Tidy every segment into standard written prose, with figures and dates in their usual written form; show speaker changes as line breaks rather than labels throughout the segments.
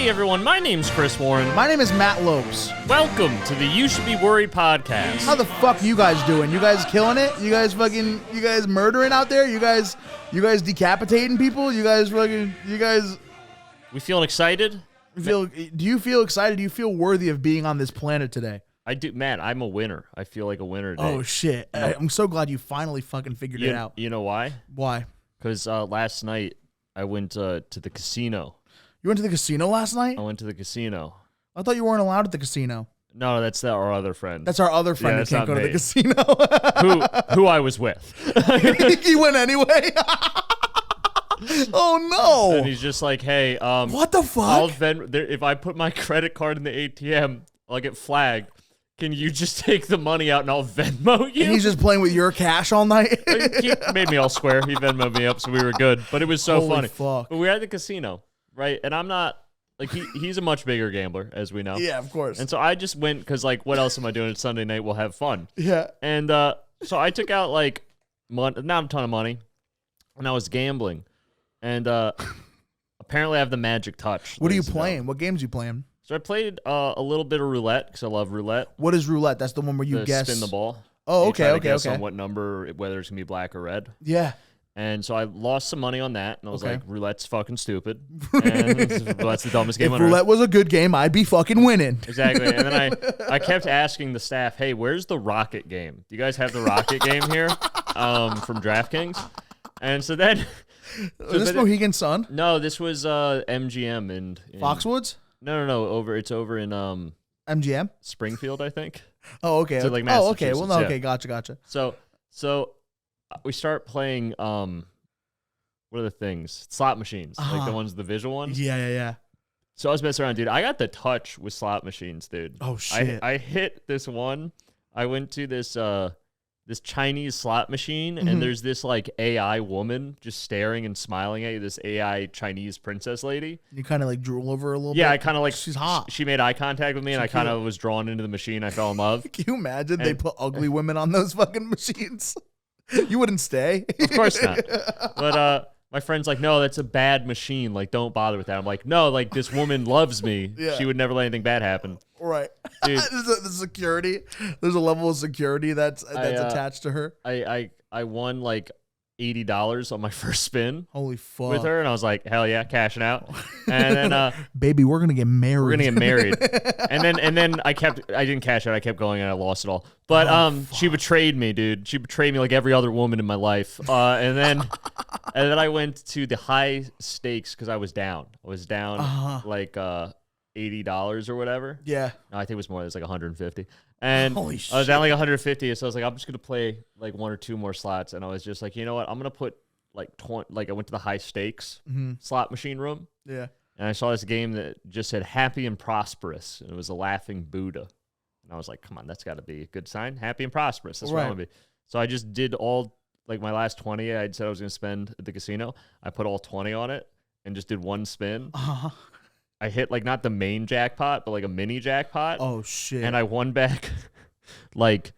Hey everyone, my name's Chris Warren.
My name is Matt Lopes.
Welcome to the You Should Be Worried podcast.
How the fuck you guys doing? You guys killing it? You guys murdering out there? You guys decapitating people? You guys.
We feeling excited?
Do you feel excited? Do you feel worthy of being on this planet today?
I do, Matt. I'm a winner. I feel like a winner today.
Oh shit! I'm so glad you finally fucking figured it out.
You know why?
Why?
Because last night I went to the casino.
You went to the casino last night?
I went to the casino.
I thought you weren't allowed at the casino.
No, that's our other friend.
That's our other friend who can't go to the casino.
who I was with.
He went anyway. Oh no!
And he's just like, hey,
what the fuck?
If I put my credit card in the ATM, I'll get flagged. Can you just take the money out and I'll Venmo you?
And he's just playing with your cash all night.
He made me all square. He Venmoed me up, so we were good. But it was so funny.
Fuck.
But we were at the casino, right? And I'm not like he's a much bigger gambler, as we know.
Yeah, of course.
And so I just went because like, what else am I doing? It's Sunday night. We'll have fun.
Yeah.
And so I took out like not a ton of money, and I was gambling, and apparently I have the magic touch.
What are you playing? What games are you playing?
So I played a little bit of roulette because I love roulette.
What is roulette? That's the one where you guess.
Spin the ball.
Oh, okay,
okay.
Okay.
On what number, whether it's gonna be black or red.
Yeah.
And so I lost some money on that, and I was like, roulette's fucking stupid. And that's the dumbest game on earth.
If roulette was a good game, I'd be fucking winning.
Exactly. And then I kept asking the staff, hey, where's the Rocket game? Do you guys have the Rocket game here from DraftKings? And so then...
Is this Mohegan Sun?
No, this was MGM in
Foxwoods?
No. It's over in
MGM?
Springfield, I think.
Oh, okay.
So, like,
oh, okay. Well, no,
yeah.
okay. Gotcha.
So we start playing, what are the things? Slot machines, like the ones, the visual ones.
Yeah.
So I was messing around, dude. I got the touch with slot machines, dude.
Oh, shit.
I hit this one. I went to this Chinese slot machine, and there's this like AI woman just staring and smiling at you, this AI Chinese princess lady.
You kind of like drool over her a little bit?
Yeah, I kind of like...
She's hot.
She made eye contact with me, and I kind of was drawn into the machine. I fell in love.
Can you imagine they put ugly women on those fucking machines? You wouldn't stay.
Of course not. But my friend's like, no, that's a bad machine. Like, don't bother with that. I'm like, no, like, this woman loves me. Yeah. She would never let anything bad happen.
Right.
Dude,
the security. There's a level of security that's attached to her.
I won like $80 on my first spin.
Holy fuck.
With her, and I was like, hell yeah, cashing out. And then
baby, we're gonna get married.
and then I didn't cash out, I kept going and I lost it all. But she betrayed me, dude. She betrayed me like every other woman in my life. And then I went to the high stakes because I was down. Like $80 or whatever.
Yeah.
No, I think it was more. It was like 150. And
holy shit.
I was down like 150, so I was like, I'm just gonna play like one or two more slots. And I was just like, you know what? I'm gonna put like 20. Like I went to the high stakes slot machine room.
Yeah.
And I saw this game that just said "Happy and Prosperous," and it was a laughing Buddha. And I was like, come on, that's got to be a good sign. Happy and prosperous. That's what I want to be. So I just did all like my last 20. I said I was gonna spend at the casino. I put all 20 on it and just did one spin. I hit like not the main jackpot, but like a mini jackpot.
Oh shit!
And I won back like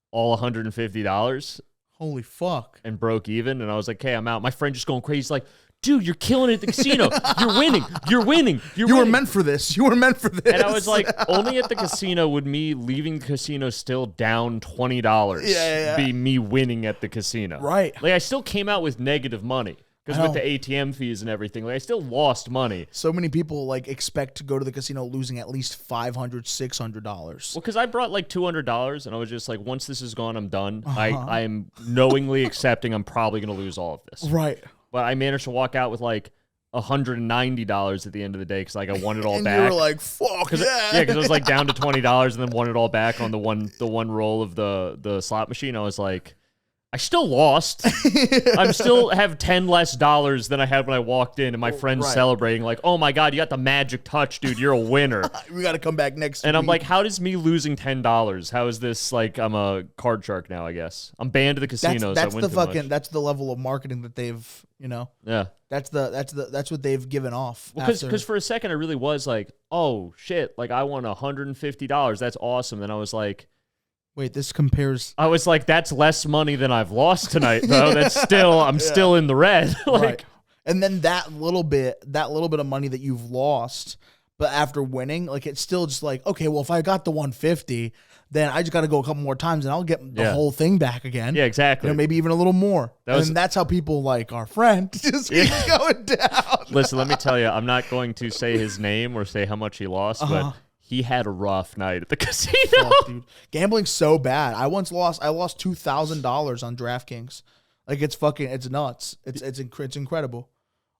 all $150.
Holy fuck!
And broke even. And I was like, "Hey, I'm out." My friend just going crazy. He's like, "Dude, you're killing it at the casino. You're winning. You're winning.
You were meant for this. You were meant for this."
And I was like, only at the casino would me leaving the casino still down $20 be me winning at the casino.
Right.
Like I still came out with negative money. Because with the ATM fees and everything, like I still lost money.
So many people like expect to go to the casino losing at least $500, $600.
Well, because I brought like $200, and I was just like, once this is gone, I'm done. I am knowingly accepting I'm probably going to lose all of this.
Right.
But I managed to walk out with like $190 at the end of the day because like I won it all back.
You were like, "Fuck yeah!"
Yeah, because I was like down to $20 and then won it all back on the one roll of the slot machine. I was like, I still lost. I still have $10 less than I had when I walked in, and my friend's celebrating like, "Oh my god, you got the magic touch, dude! You're a winner."
We got to come back next.
And week. I'm like, how does me losing $10? How is this like I'm a card shark now? I guess I'm banned to the casinos.
That's the level of marketing that they've
Yeah.
That's what they've given off.
Well, because for a second I really was like, oh shit, like I won $150. That's awesome. Then I was like,
wait, this compares.
I was like, that's less money than I've lost tonight, though. That's still, I'm still in the red. Like,
right. And then that little bit of money that you've lost, but after winning, like it's still just like, okay, well, if I got the 150, then I just got to go a couple more times and I'll get the whole thing back again.
Yeah, exactly.
You know, maybe even a little more. And that's how people like our friend just keeps going down.
Listen, let me tell you, I'm not going to say his name or say how much he lost, but he had a rough night at the casino.
Fuck, dude. Gambling's so bad. I lost $2,000 on DraftKings. Like it's nuts. It's incredible.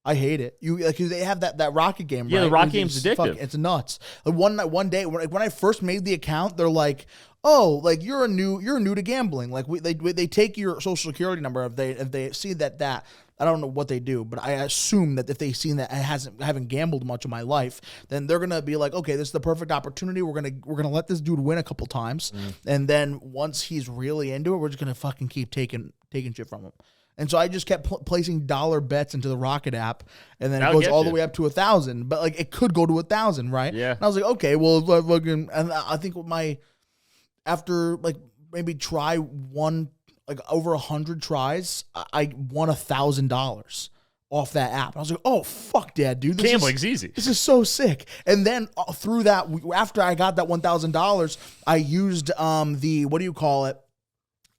I hate it. They have that rocket game, right?
Yeah, the rocket game's addictive.
It's nuts. One day when I first made the account, they're like, "Oh, like you're new to gambling. Like they take your social security number if they see that I don't know what they do, but I assume that if they've seen that I haven't gambled much in my life, then they're gonna be like, okay, this is the perfect opportunity. We're gonna let this dude win a couple times, and then once he's really into it, we're just gonna fucking keep taking shit from him." And so I just kept placing dollar bets into the Rocket app, and then it goes all the way up to 1,000. But like it could go to 1,000, right?
Yeah.
And I was like, okay, well, and I think after like maybe try one, like over 100 tries, I won $1,000 off that app. I was like, oh fuck, Dad, dude,
gambling's easy.
This is so sick. And then through that, after I got that $1,000, I used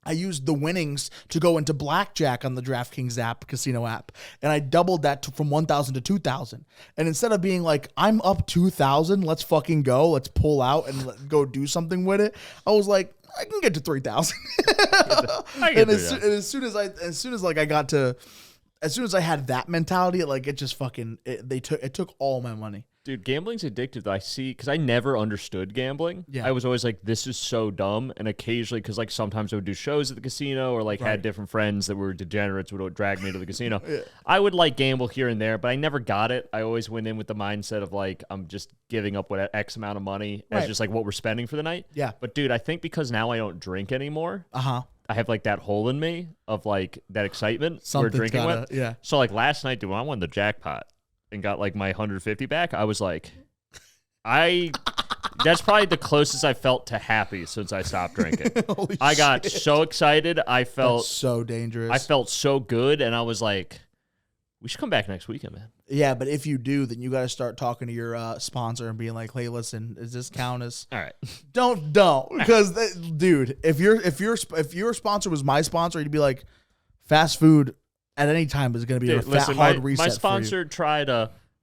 I used the winnings to go into blackjack on the DraftKings app, casino app, and I doubled that from 1,000 to 2,000. And instead of being like, I'm up 2,000, let's fucking go, let's pull out and go do something with it, I was like, I can get to 3,000. And as soon as I had that mentality, like it just fucking it took all my money.
Dude, gambling's addictive. I see, because I never understood gambling.
Yeah.
I was always like, this is so dumb. And occasionally, because like sometimes I would do shows at the casino or like had different friends that were degenerates would drag me to the casino. Yeah. I would like gamble here and there, but I never got it. I always went in with the mindset of like, I'm just giving up what X amount of money as just like what we're spending for the night.
Yeah.
But dude, I think because now I don't drink anymore.
I
have like that hole in me of like that excitement
Something's
we're drinking with.
Yeah.
So like last night, dude, when I won the jackpot and got like my 150 back, I was like, that's probably the closest I felt to happy since I stopped drinking. I got so excited. I felt
That's so dangerous.
I felt so good. And I was like, we should come back next weekend, man.
Yeah, but if you do, then you got to start talking to your sponsor and being like, "Hey, listen, does this count as?"
All right.
Don't because, dude, if your sponsor was my sponsor, you'd be like, fast food at any time is going to be hard reset.
My sponsor tried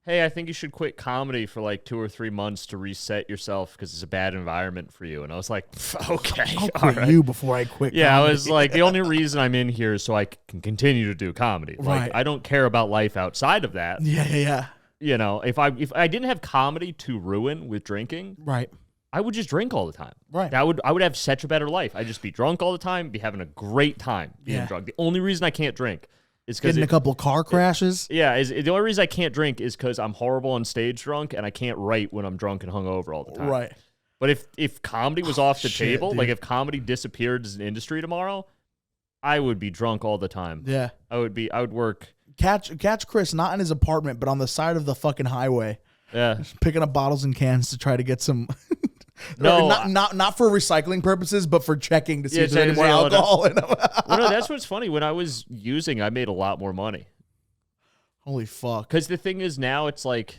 hey, I think you should quit comedy for like 2 or 3 months to reset yourself because it's a bad environment for you. And I was like, okay,
I'll quit you before I quit.
Yeah,
comedy.
I was like, the only reason I'm in here is so I can continue to do comedy.
Right.
Like, I don't care about life outside of that.
Yeah.
You know, if I didn't have comedy to ruin with drinking,
right,
I would just drink all the time.
Right.
I would have such a better life. I'd just be drunk all the time, be having a great time being drunk. The only reason I can't drink is because
getting a couple car crashes.
The only reason I can't drink is because I'm horrible on stage drunk and I can't write when I'm drunk and hungover all the time.
Right.
But if comedy was off the table,
dude.
like if comedy disappeared as an industry tomorrow, I would be drunk all the time.
Yeah.
I would work.
Catch Chris not in his apartment, but on the side of the fucking highway.
Yeah.
Picking up bottles and cans to try to get some.
No,
not for recycling purposes, but for checking to see if there's any more alcohol in them.
Well, no, that's what's funny. When I was using, I made a lot more money.
Holy fuck!
Because the thing is, now it's like,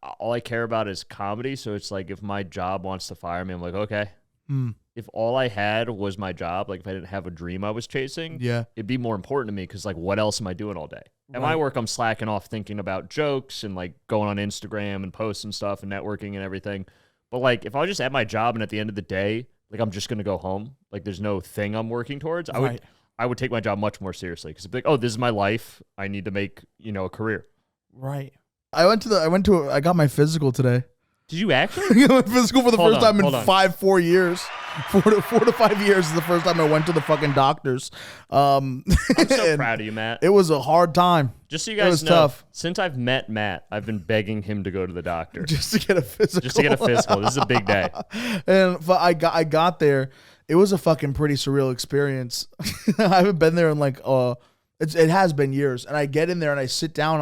all I care about is comedy. So it's like, if my job wants to fire me, I'm like, okay. If all I had was my job, like if I didn't have a dream I was chasing, it'd be more important to me because like, what else am I doing all day? At my work, I'm slacking off thinking about jokes and like going on Instagram and posting stuff and networking and everything. But like, if I was just at my job and at the end of the day, like I'm just gonna go home, like there's no thing I'm working towards, I would take my job much more seriously because it'd be like, oh, this is my life. I need to make a career.
Right. I got my physical today.
Did you actually?
I got my physical for the first time in 4 years. 4 to 5 years is the first time I went to the fucking doctors.
I'm so proud of you, Matt.
It was a hard time.
Just so you guys know, tough. Since I've met Matt, I've been begging him to go to the doctor.
Just to get a physical.
This is a big day.
And I got there. It was a fucking pretty surreal experience. I haven't been there in like It has been years, and I get in there and I sit down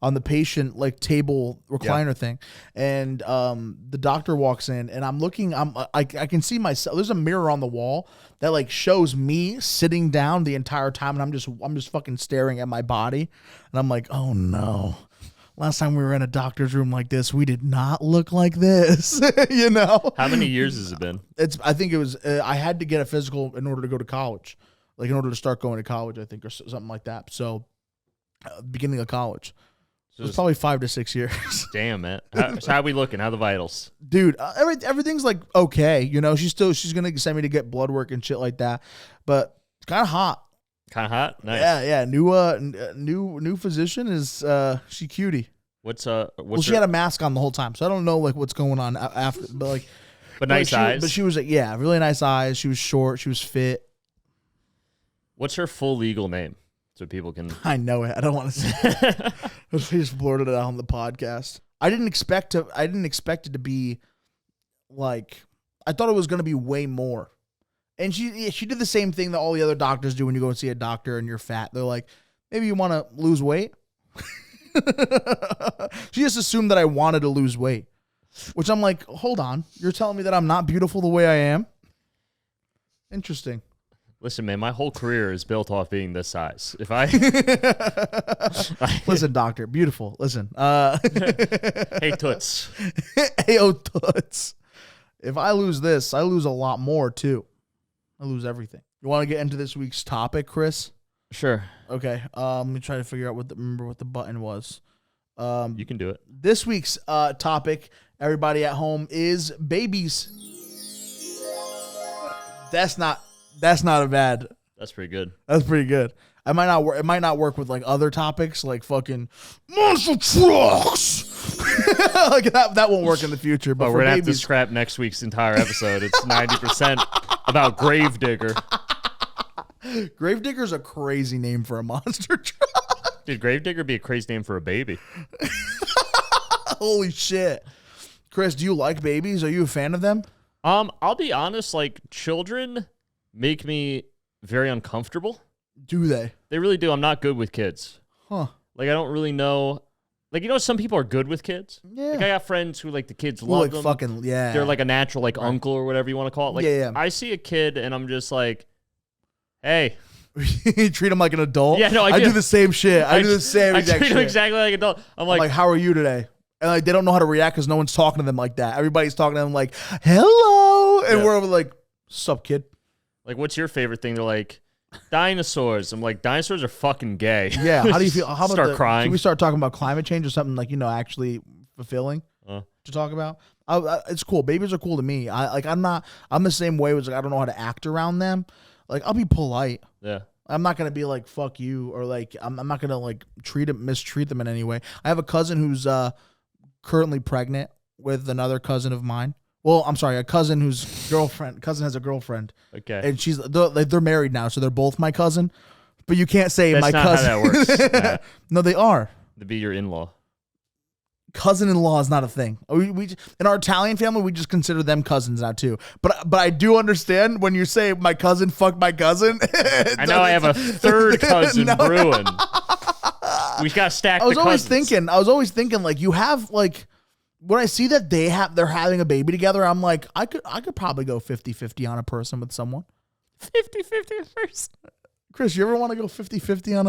on the patient like table recliner thing, and the doctor walks in, and I'm looking. I can see myself. There's a mirror on the wall that like shows me sitting down the entire time, and I'm just fucking staring at my body, and I'm like, oh no. Last time we were in a doctor's room like this, we did not look like this. You know.
How many years has it been?
I think it was. I had to get a physical in order to go to college. Like in order to start going to college, I think, or something like that. So, beginning of college. So it's probably 5 to 6 years.
Damn, man. So how are we looking? How are the vitals?
Dude, everything's like okay. You know, she's gonna send me to get blood work and shit like that. But it's kind of hot.
Kind of hot? Nice.
Yeah. New physician is she cutie.
Well,
she had a mask on the whole time, so I don't know like what's going on after. But like,
but nice eyes.
But she was like, yeah, really nice eyes. She was short. She was fit.
What's her full legal name so people can?
I know it. I don't want to say it. I just blurted it out on the podcast. I didn't expect it to be like. I thought it was going to be way more. And she did the same thing that all the other doctors do when you go and see a doctor and you're fat. They're like, maybe you want to lose weight. She just assumed that I wanted to lose weight, which I'm like, hold on, you're telling me that I'm not beautiful the way I am? Interesting.
Listen, man, my whole career is built off being this size. If I
listen, doctor, beautiful. Listen,
hey toots,
hey toots. If I lose this, I lose a lot more too. I lose everything. You want to get into this week's topic, Chris?
Sure.
Okay. Let me try to figure out remember what the button was.
You can do it.
This week's topic, everybody at home, is babies. That's not a bad.
That's pretty good.
That's pretty good. It might not work with like other topics like fucking monster trucks. Like that won't work in the future. But
we're gonna have to scrap next week's entire episode. It's 90% about Gravedigger.
Gravedigger's a crazy name for a monster truck.
Dude, Gravedigger would be a crazy name for a baby.
Holy shit. Chris, do you like babies? Are you a fan of them?
I'll be honest, like children make me very uncomfortable.
Do they?
They really do. I'm not good with kids.
Huh.
Like I don't really know. Like, you know, some people are good with kids.
Yeah.
Like I got friends who like the kids love them.
Fucking, yeah.
They're like a natural like uncle or whatever you want to call it. Like
yeah.
I see a kid and I'm just like, hey.
You treat him like an adult?
Yeah, no,
I do the same shit. I do the same exact shit.
I treat him exactly like an adult. I'm like,
how are you today? And like they don't know how to react because no one's talking to them like that. Everybody's talking to them like, hello. And we're like, sup, kid?
Like, what's your favorite thing? They're like, dinosaurs. I'm like, dinosaurs are fucking gay.
Yeah. How do you feel? How about
start crying?
Can we start talking about climate change or something like, actually fulfilling to talk about? It's cool. Babies are cool to me. I'm the same way. Like, I don't know how to act around them. Like, I'll be polite.
Yeah.
I'm not going to be like, fuck you. Or like, I'm not going to like mistreat them in any way. I have a cousin who's currently pregnant with another cousin of mine. Well, I'm sorry, a cousin whose cousin has a girlfriend. Okay. And they're married now, so they're both my cousin. But you can't say
that's
my
not
cousin.
How that works.
No, they are.
To be your in-law.
Cousin-in-law is not a thing. We in our Italian family, we just consider them cousins now too. But I do understand when you say my cousin fucked my cousin.
I know I have a third cousin brewing. We got stacked.
I was always thinking like you have like. When I see that they're having a baby together, I'm like, I could probably go 50-50 on a person with someone.
50-50 first.
Chris, you ever want to go 50-50 on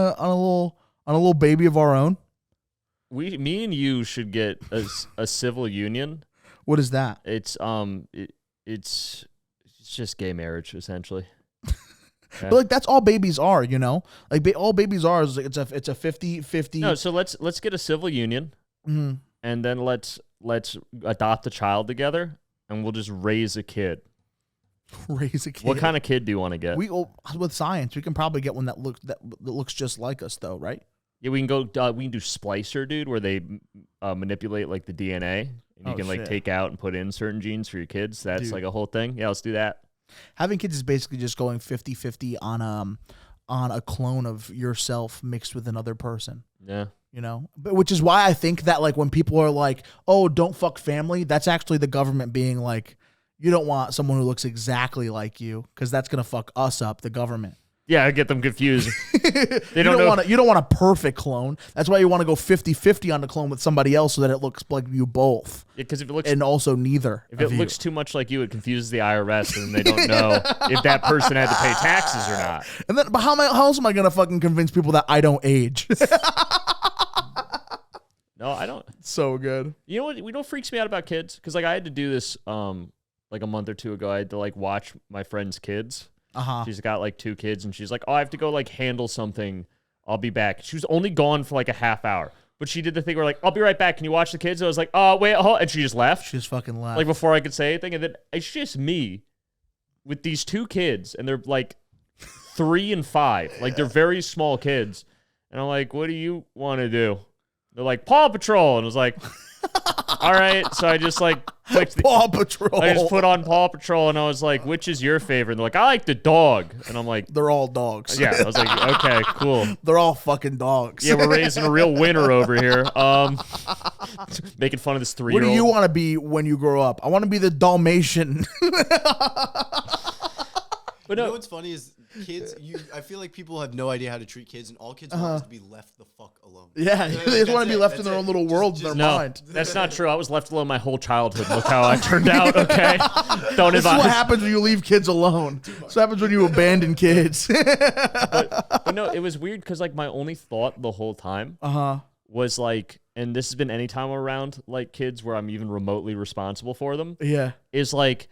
a little baby of our own?
Me and you should get a civil union.
What is that?
It's it's just gay marriage essentially.
Yeah. But like that's all babies are, Like all babies are is like it's a 50-50.
No, so let's get a civil union.
Mm-hmm.
And then let's adopt a child together, and we'll just raise a kid.
Raise a kid.
What kind of kid do you want to get?
With science, we can probably get one that looks just like us, though, right?
Yeah, we can go. We can do splicer, dude, where they manipulate like the DNA, and you can like take out and put in certain genes for your kids. That's like a whole thing. Yeah, let's do that.
Having kids is basically just going 50-50 on a clone of yourself mixed with another person.
Yeah.
But which is why I think that like when people are like, oh, don't fuck family, that's actually the government being like, you don't want someone who looks exactly like you because that's going to fuck us up, the government.
Yeah, I get them confused. They
You don't want a perfect clone. That's why you want to go 50-50 on the clone with somebody else so that it looks like you both.
Yeah, because if it looks
and also neither.
If it looks too much like you, it confuses the IRS, and they don't know if that person had to pay taxes or not.
And then, but how else am I gonna fucking convince people that I don't age?
No, I don't.
So good.
You know what? What freaks me out about kids? Because like I had to do this like a month or two ago. I had to like watch my friend's kids. She's got like 2 kids, and she's like, "Oh, I have to go like handle something. I'll be back." She was only gone for like a half hour, but she did the thing where like, "I'll be right back. Can you watch the kids?" I was like, "Oh, wait," and she just left.
She just fucking left.
Like before I could say anything, and then it's just me with these 2 kids, and they're like 3 and 5, like they're very small kids, and I'm like, "What do you want to do?" They're like, "Paw Patrol," and I was like, "All right." So I just like clicked
Paw Patrol.
I just put on Paw Patrol, and I was like, "Which is your favorite?" And they're like, "I like the dog," and I'm like,
"They're all dogs."
Yeah, I was like, "Okay, cool."
They're all fucking dogs.
Yeah, we're raising a real winner over here. Making fun of this 3-year-old.
What do you want to be when you grow up? I want to be the Dalmatian.
But no, what's funny is kids. I feel like people have no idea how to treat kids, and all kids want is to be left the fuck alone.
Yeah, they just want to be left in their own little world in their mind.
That's not true. I was left alone my whole childhood. Look how I turned out. Okay,
This is what happens when you leave kids alone. This happens when you abandon kids.
but no, it was weird because like my only thought the whole time was like, and this has been any time around like kids where I'm even remotely responsible for them.
Yeah,
is like.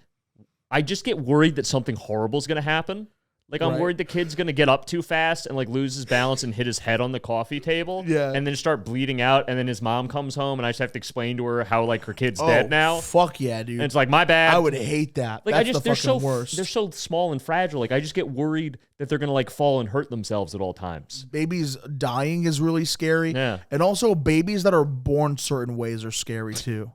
I just get worried that something horrible is going to happen. Like, I'm worried the kid's going to get up too fast and, like, lose his balance and hit his head on the coffee table.
Yeah.
And then start bleeding out. And then his mom comes home, and I just have to explain to her how, like, her kid's dead now.
Fuck yeah, dude.
And it's like, my bad.
I would hate that.
Like,
That's the fucking worst.
They're so small and fragile. Like, I just get worried that they're going to, like, fall and hurt themselves at all times.
Babies dying is really scary.
Yeah.
And also, babies that are born certain ways are scary, too.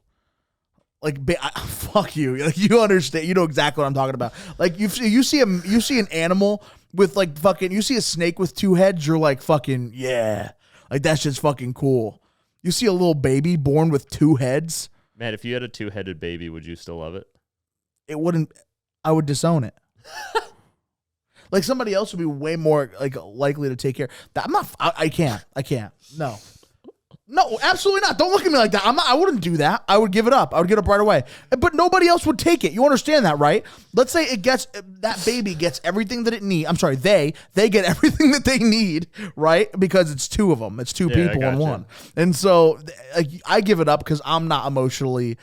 Like, fuck you. Like, you understand. You know exactly what I'm talking about. Like, you see an animal with like fucking. You see a snake with 2 heads. You're like fucking yeah. Like that's just fucking cool. You see a little baby born with 2 heads.
Man, if you had a 2-headed baby, would you still love it?
It wouldn't. I would disown it. Like somebody else would be way more like likely to take care. I'm not. I can't. No. No, absolutely not. Don't look at me like that. I wouldn't do that. I would give it up. I would get up right away. But nobody else would take it. You understand that, right? Let's say that baby gets everything that it needs. I'm sorry, they get everything that they need, right? Because it's 2 of them. It's 2 people in one. And so I give it up because I'm not emotionally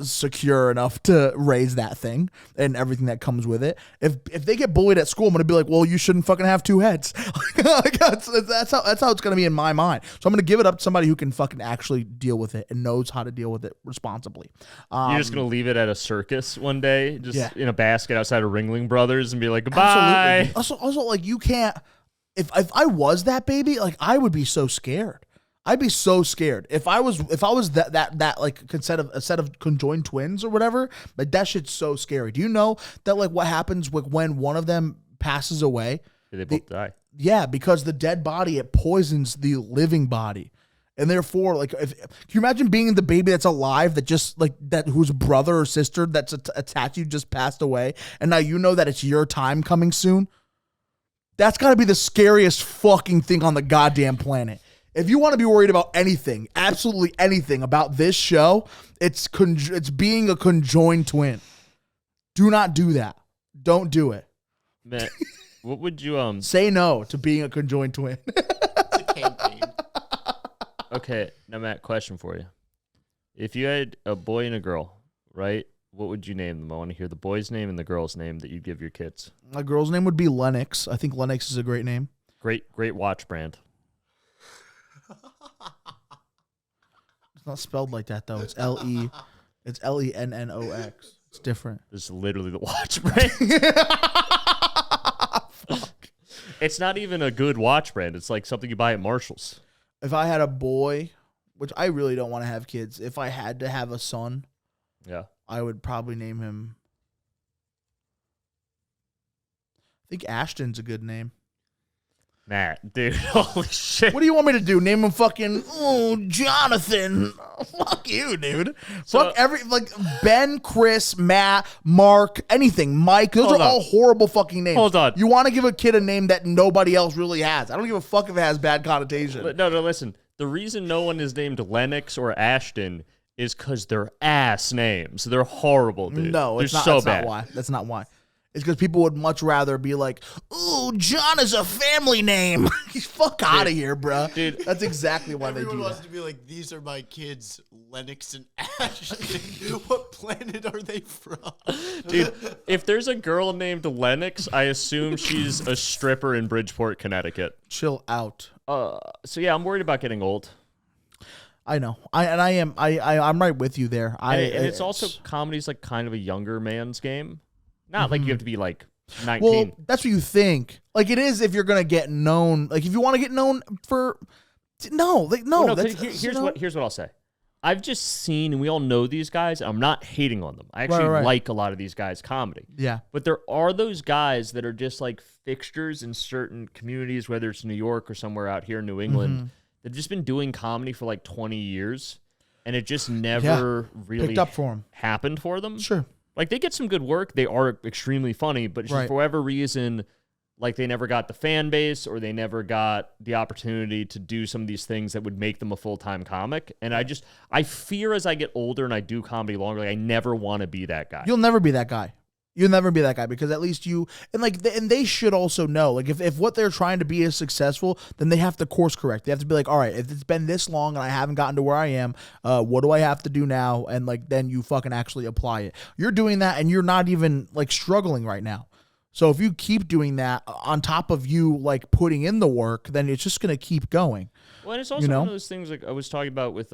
secure enough to raise that thing and everything that comes with it. If they get bullied at school, I'm gonna be like, well, you shouldn't fucking have 2 heads. That's how it's gonna be in my mind. So I'm gonna give it up to somebody who can fucking actually deal with it and knows how to deal with it responsibly.
You're just gonna leave it at a circus one day, just in a basket outside of Ringling Brothers, and be like, goodbye.
Absolutely. Also, like you can't. If I was that baby, like I would be so scared. I'd be so scared if I was that like a set of conjoined twins or whatever. Like that shit's so scary. Do you know that like what happens when one of them passes away?
They both die.
Yeah, because the dead body, it poisons the living body. And therefore, like, can you imagine being the baby that's alive that just like that whose brother or sister that's attached to you just passed away, and now you know that it's your time coming soon? That's got to be the scariest fucking thing on the goddamn planet. If you want to be worried about anything, absolutely anything about this show, it's being a conjoined twin. Do not do that. Don't do it.
Man, what would you
say no to being a conjoined twin?
It's a campaign.
Okay, now Matt, question for you. If you had a boy and a girl, right, what would you name them? I want to hear the boy's name and the girl's name that you'd give your kids.
My girl's name would be Lennox. I think Lennox is a great name.
Great watch brand.
It's not spelled like that, though. It's Lennox. It's different.
This is literally the watch brand. Fuck. It's not even a good watch brand. It's like something you buy at Marshall's.
If I had a boy, which I really don't want to have kids, if I had to have a son, I would probably name him. I think Ashton's a good name.
Matt, dude, holy shit.
What do you want me to do? Name him fucking Jonathan? Fuck you, dude.
So-
Fuck Ben, Chris, Matt, Mark, anything, Mike. Those
Hold
are
on.
all horrible fucking names.
Hold on.
You want to give a kid a name that nobody else really has? I don't give a fuck if it has bad connotation.
No, listen. The reason no one is named Lennox or Ashton is because they're ass names. They're horrible, dude.
No,
they're
it's not.
so
That's
bad.
not why. That's not why. It's because people would much rather be like, "Ooh, John is a family name." Fuck out of here, bro.
Dude.
That's exactly why
Everyone
they do
wants
that.
to be like, these are my kids, Lennox and Ashton. What planet are they from?
Dude, if there's a girl named Lennox, I assume she's a stripper in Bridgeport, Connecticut.
Chill out.
So yeah, I'm worried about getting old.
I know. I'm right with you there.
And it's also comedy's like kind of a younger man's game. Not like you have to be like 19.
well, that's what you think. Like it is if you're gonna get known. Like if you want to get known for no.
Well,
That's,
here's what I'll say. I've just seen, and we all know these guys. I'm not hating on them. I actually
Right.
like a lot of these guys' comedy.
Yeah.
But there are those guys that are just like fixtures in certain communities, whether it's New York or somewhere out here in New England. They've just been doing comedy for like 20 years, and it just never really
Picked up for 'em.
happened for them.
Sure.
Like they get some good work. They are extremely funny, but just
Right.
for whatever reason, like they never got the fan base or they never got the opportunity to do some of these things that would make them a full-time comic. And I fear as I get older and I do comedy longer, like I never want to be that guy.
You'll never be that guy. You'll never be that guy because at least you and they should also know like if what they're trying to be is successful, then they have to course correct. They have to be like, all right, if it's been this long and I haven't gotten to where I am, what do I have to do now? And like then you fucking actually apply it. You're doing that and you're not even like struggling right now. So if you keep doing that on top of you like putting in the work, then it's just gonna keep going.
Well, and it's also one of those things like I was talking about with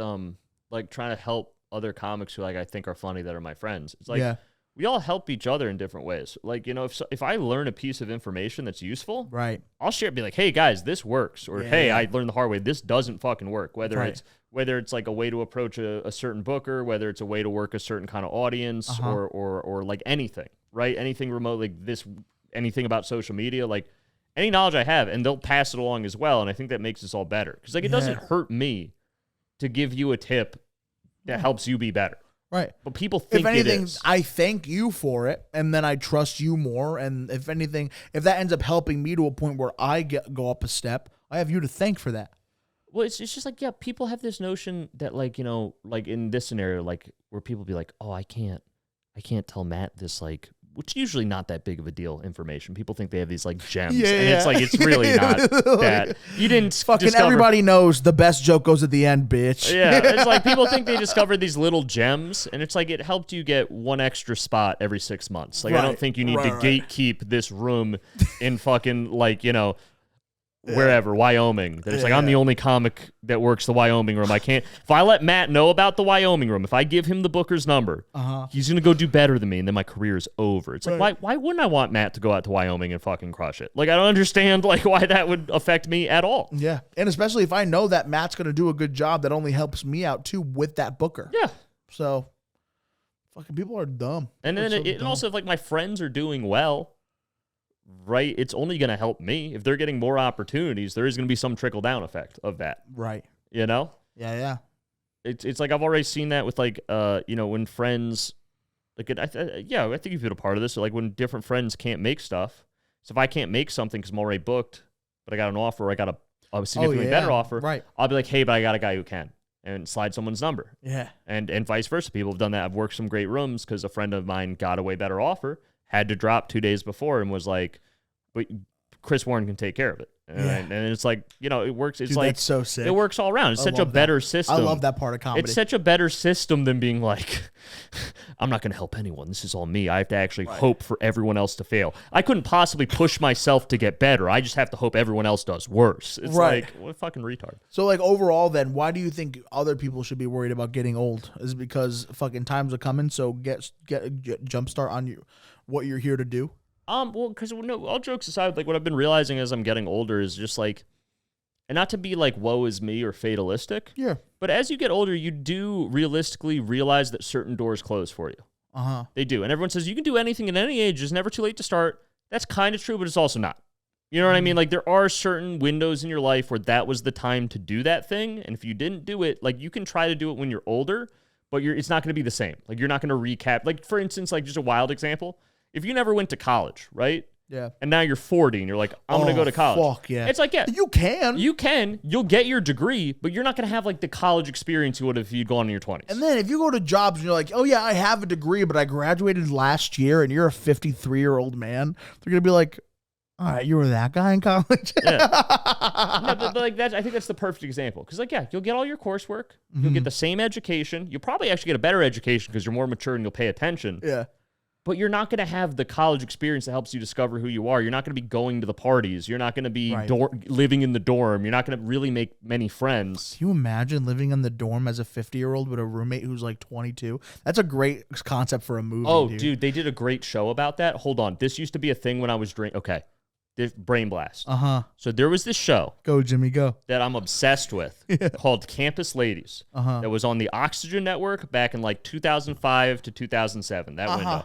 like trying to help other comics who like I think are funny that are my friends. It's like we all help each other in different ways. Like, you know, if I learn a piece of information that's useful,
Right.
I'll share it, be like, hey guys, this works. Or hey, I learned the hard way. This doesn't fucking work. Whether it's like a way to approach a certain booker, whether it's a way to work a certain kind of audience or like anything, right? Anything remote, like anything about social media, like any knowledge I have, and they'll pass it along as well. And I think that makes us all better. Because like it doesn't hurt me to give you a tip that helps you be better.
Right.
But people think
if anything,
it is.
I thank you for it, and then I trust you more. And if anything, if that ends up helping me to a point where I go up a step, I have you to thank for that.
Well, it's just like, yeah, people have this notion that like, you know, like in this scenario, like where people be like, oh, I can't tell Matt this, like, which is usually not that big of a deal information. People think they have these like gems. It's like, it's really not that. You didn't
Fucking
discover,
everybody knows the best joke goes at the end, bitch.
Yeah, it's like people think they discovered these little gems, and it's like it helped you get one extra spot every 6 months. Like I don't think you need to gatekeep this room in fucking like, you know, wherever, Wyoming. That it's like I'm the only comic that works the Wyoming room. I can't. If I let Matt know about the Wyoming room, if I give him the booker's number, he's gonna go do better than me, and then my career is over. It's like why wouldn't I want Matt to go out to Wyoming and fucking crush it? Like I don't understand like why that would affect me at all.
Yeah, and especially if I know that Matt's gonna do a good job, that only helps me out too with that booker.
Yeah.
So, fucking people are dumb.
And then and also if like my friends are doing well. Right, it's only going to help me. If they're getting more opportunities, there is going to be some trickle down effect of that.
Right.
You know?
Yeah.
It's like I've already seen that with like you know, when friends like I think you've been a part of this. So like when different friends can't make stuff. So if I can't make something because I'm already booked, but I got an offer, or I got a significantly better offer.
Right.
I'll be like, hey, but I got a guy who can, and slide someone's number.
Yeah.
And vice versa. People have done that. I've worked some great rooms because a friend of mine got a way better offer. Had to drop 2 days before and was like, but Chris Warren can take care of it. And it's like, you know, it works. It's
Dude,
like,
that's so sick.
It works all around. It's such a better system.
I love that part of comedy.
It's such a better system than being like, I'm not going to help anyone. This is all me. I have to actually hope for everyone else to fail. I couldn't possibly push myself to get better. I just have to hope everyone else does worse. It's like, what a fucking retard.
So like overall then, why do you think other people should be worried about getting old? Is it because fucking times are coming, so get a jumpstart on you, what you're here to do?
Well, because all jokes aside, like what I've been realizing as I'm getting older is just like, and not to be like woe is me or fatalistic.
Yeah.
But as you get older, you do realistically realize that certain doors close for you. They do, and everyone says you can do anything at any age. It's never too late to start. That's kind of true, but it's also not. You know what I mean? Like, there are certain windows in your life where that was the time to do that thing. And if you didn't do it, like, you can try to do it when you're older, but it's not going to be the same. Like, you're not going to recap. Like, for instance, like, just a wild example. If you never went to college, right?
Yeah.
And now you're 40 and you're like, I'm going to go to college.
Fuck yeah.
It's like, yeah.
You can.
You'll get your degree, but you're not going to have, like, the college experience you would if you'd gone in your 20s.
And then if you go to jobs and you're like, oh, yeah, I have a degree, but I graduated last year, and you're a 53-year-old man, they're going to be like, all right, you were that guy in college?
Yeah. No, but like I think that's the perfect example. Because, like, yeah, you'll get all your coursework. You'll get the same education. You'll probably actually get a better education because you're more mature and you'll pay attention.
Yeah.
But you're not going to have the college experience that helps you discover who you are. You're not going to be going to the parties. You're not going to be living in the dorm. You're not going to really make many friends.
Can you imagine living in the dorm as a 50-year-old with a roommate who's like 22? That's a great concept for a movie.
Oh, dude, they did a great show about that. Hold on. This used to be a thing when I was drinking. Okay. Brain blast. So there was this show.
Go, Jimmy, go.
That I'm obsessed with called Campus Ladies. That was on the Oxygen Network back in like 2005 to 2007, that window.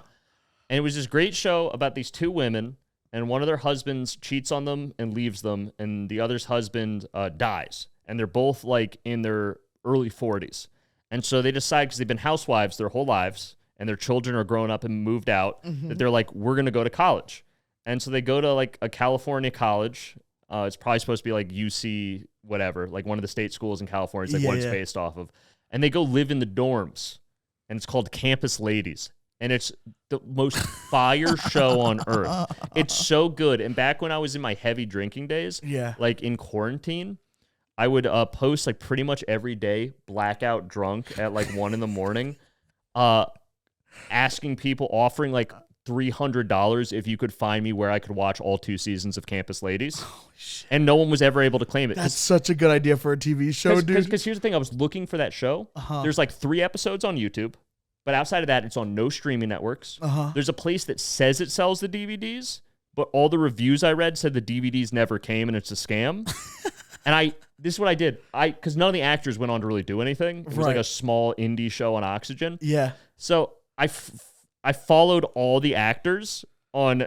And it was this great show about these two women, and one of their husbands cheats on them and leaves them, and the other's husband dies. And they're both like in their early 40s. And so they decide, because they've been housewives their whole lives, and their children are grown up and moved out, that they're like, we're going to go to college. And so they go to like a California college. It's probably supposed to be like UC whatever, like one of the state schools in California. It's like what it's based off of. And they go live in the dorms, and it's called Campus Ladies. And it's the most fire show on earth. It's so good. And back when I was in my heavy drinking days, like in quarantine, I would post like pretty much every day, blackout drunk at like 1 a.m, asking people, offering like $300 if you could find me where I could watch all 2 seasons of Campus Ladies. Holy shit. And no one was ever able to claim it.
That's such a good idea for a TV show, dude.
Because here's the thing. I was looking for that show. There's like 3 episodes on YouTube. But outside of that, it's on no streaming networks. There's a place that says it sells the DVDs, but all the reviews I read said the DVDs never came and it's a scam. And this is what I did. Because none of the actors went on to really do anything. It was like a small indie show on Oxygen.
Yeah.
So I followed all the actors on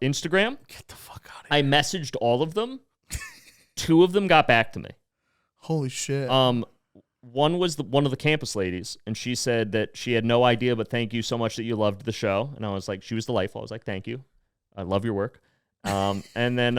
Instagram.
Get the fuck out of here.
I messaged all of them. 2 of them got back to me.
Holy shit.
One was one of the Campus Ladies, and she said that she had no idea, but thank you so much that you loved the show. And I was like, she was delightful. I was like, thank you. I love your work. And then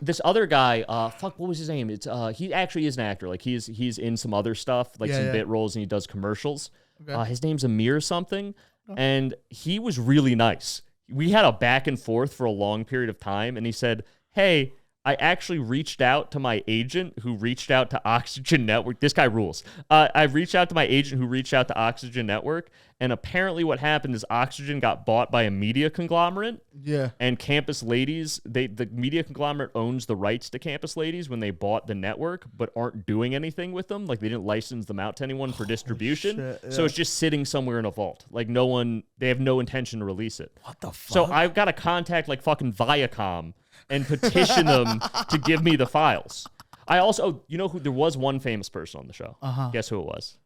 this other guy, what was his name? It's he actually is an actor. Like he's in some other stuff, like some bit roles, and he does commercials. Okay. His name's Amir something, and he was really nice. We had a back and forth for a long period of time, and he said, hey, I actually reached out to my agent who reached out to Oxygen Network. This guy rules. I reached out to my agent who reached out to Oxygen Network, and apparently what happened is Oxygen got bought by a media conglomerate.
Yeah. And
Campus Ladies, the media conglomerate owns the rights to Campus Ladies when they bought the network, but aren't doing anything with them. Like they didn't license them out to anyone for distribution. Shit, yeah. So it's just sitting somewhere in a vault. Like they have no intention to release it.
What the fuck?
So I've got to contact like fucking Viacom and petition them to give me the files. I also, there was one famous person on the show. Guess who it was?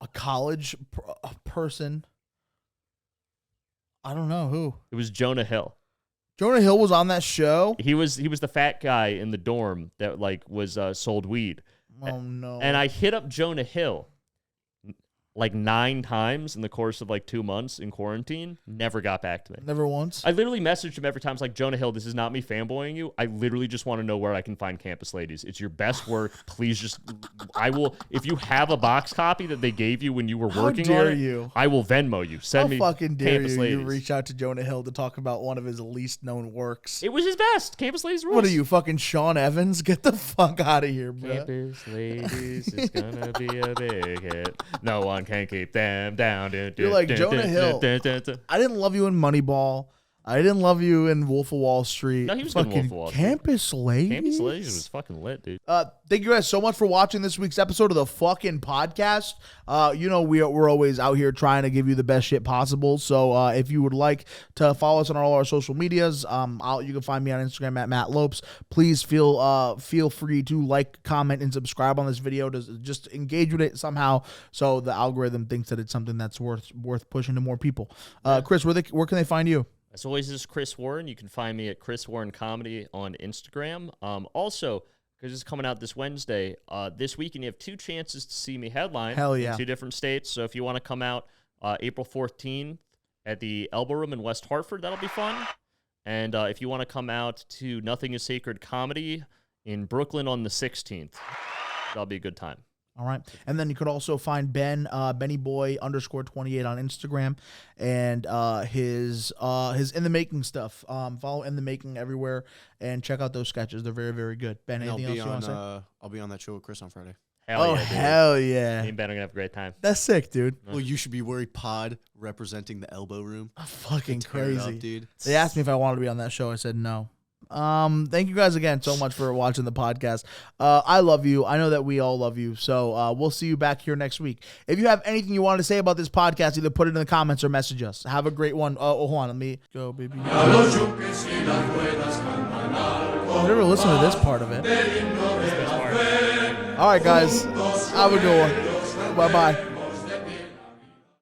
A college person. I don't know who.
It was Jonah Hill.
Jonah Hill was on that show?
He was the fat guy in the dorm that like was sold weed.
Oh no.
And I hit up Jonah Hill like 9 times in the course of like 2 months in quarantine. Never got back to me.
Never once?
I literally messaged him every time. It's like, Jonah Hill, this is not me fanboying you. I literally just want to know where I can find Campus Ladies. It's your best work. Please I will, if you have a box copy that they gave you when you were working on it,
you?
I will Venmo you. Send me
fucking dare
Campus
you?
Ladies.
You reach out to Jonah Hill to talk about one of his least known works.
It was his best. Campus Ladies rules.
What are you, fucking Sean Evans? Get the fuck out of here, bro.
Campus Ladies is gonna be a big hit. No one can keep them down.
You're like Jonah Hill. I didn't love you in Moneyball. I didn't love you in Wolf of Wall Street.
No, he was good in Wolf of Wall Street.
Campus Ladies?
Campus Ladies was fucking lit, dude.
Thank you guys so much for watching this week's episode of the fucking podcast. We're always out here trying to give you the best shit possible. So if you would like to follow us on all our social medias, you can find me on Instagram at Matt Lopes. Please feel free to like, comment, and subscribe on this video to just engage with it somehow, so the algorithm thinks that it's something that's worth pushing to more people. Chris, where can they find you?
As always, this is Chris Warren. You can find me at Chris Warren Comedy on Instagram. Also, because it's coming out this Wednesday, this weekend you have 2 chances to see me headline in 2 different states. So if you want to come out April 14th at the Elbow Room in West Hartford, that'll be fun. And if you want to come out to Nothing is Sacred Comedy in Brooklyn on the 16th, that'll be a good time.
All right. And then you could also find Ben, BennyBoy _28 on Instagram, and his In the Making stuff. Follow In the Making everywhere and check out those sketches. They're very, very good. Ben, anything else you want to say?
I'll be on that show with Chris on Friday.
Hell yeah.
Me and Ben are going to have a great time.
That's sick, dude.
Well, you should be worried pod representing the Elbow Room.
Fucking crazy.
Up, dude.
They asked me if I wanted to be on that show. I said no. Thank you guys again so much for watching the podcast. I love you. I know that we all love you. So we'll see you back here next week. If you have anything you want to say about this podcast, either put it in the comments or message us. Have a great one. Hold on. Let me go, baby. Never listen to this part of it. All right, guys. Have a good one. Bye-bye.